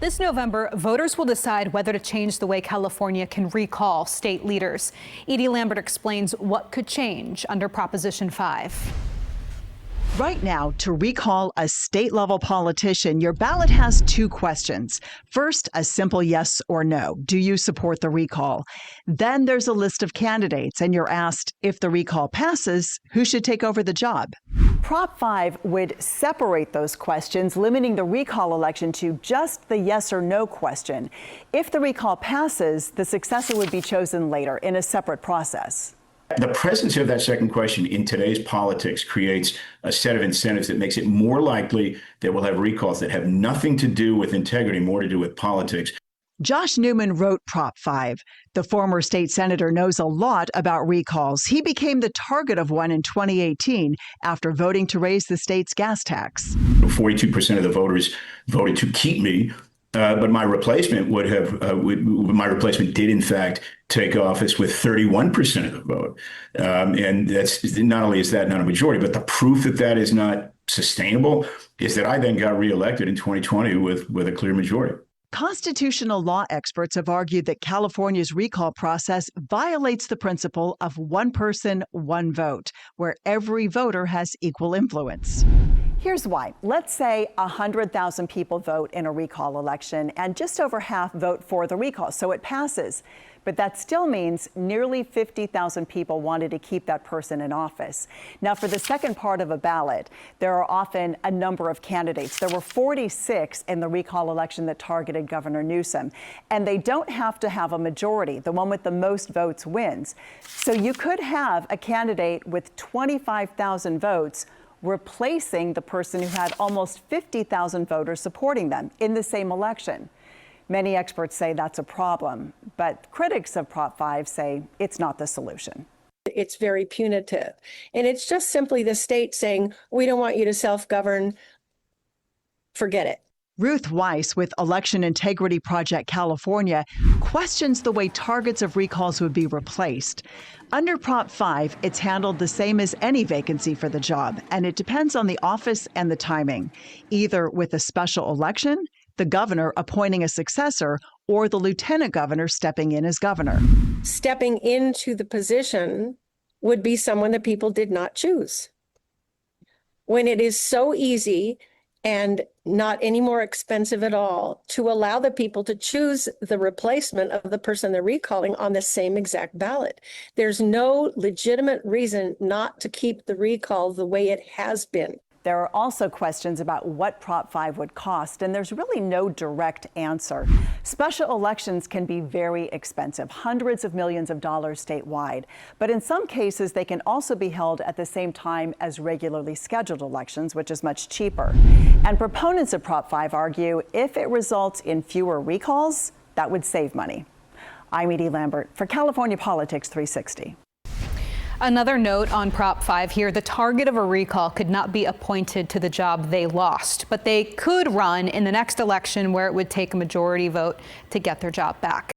This November, voters will decide whether to change the way California can recall state leaders. Edie Lambert explains what could change under Proposition 5. Right now, to recall a state-level politician, your ballot has two questions. First, a simple yes or no. Do you support the recall? Then there's a list of candidates, and you're asked, if the recall passes, who should take over the job? Prop 5 would separate those questions, limiting the recall election to just the yes or no question. If the recall passes, the successor would be chosen later in a separate process. The presence of that second question in today's politics creates a set of incentives that makes it more likely that we'll have recalls that have nothing to do with integrity, more to do with politics. Josh Newman wrote Prop 5. The former state senator knows a lot about recalls. He became the target of one in 2018 after voting to raise the state's gas tax. 42% of the voters voted to keep me. But my replacement did in fact take office with 31% of the vote. And that's not only is that not a majority, but the proof that that is not sustainable is that I then got reelected in 2020 with a clear majority. Constitutional law experts have argued that California's recall process violates the principle of one person, one vote, where every voter has equal influence. Here's why. Let's say 100,000 people vote in a recall election and just over half vote for the recall, so it passes. But that still means nearly 50,000 people wanted to keep that person in office. Now, for the second part of a ballot, there are often a number of candidates. There were 46 in the recall election that targeted Governor Newsom, and they don't have to have a majority. The one with the most votes wins. So you could have a candidate with 25,000 votes replacing the person who had almost 50,000 voters supporting them in the same election. Many experts say that's a problem, but critics of Prop 5 say it's not the solution. It's very punitive, and it's just simply the state saying, we don't want you to self-govern, forget it. Ruth Weiss with Election Integrity Project California questions the way targets of recalls would be replaced. Under Prop 5, it's handled the same as any vacancy for the job, and it depends on the office and the timing, either with a special election, the governor appointing a successor, or the lieutenant governor stepping in as governor. Stepping into the position would be someone that people did not choose. When it is so easy and not any more expensive at all to allow the people to choose the replacement of the person they're recalling on the same exact ballot. There's no legitimate reason not to keep the recall the way it has been. There are also questions about what Prop 5 would cost, and there's really no direct answer. Special elections can be very expensive, hundreds of millions of dollars statewide. But in some cases, they can also be held at the same time as regularly scheduled elections, which is much cheaper. And proponents of Prop 5 argue if it results in fewer recalls, that would save money. I'm Edie Lambert for California Politics 360. Another note on Prop 5 here, the target of a recall could not be appointed to the job they lost, but they could run in the next election where it would take a majority vote to get their job back.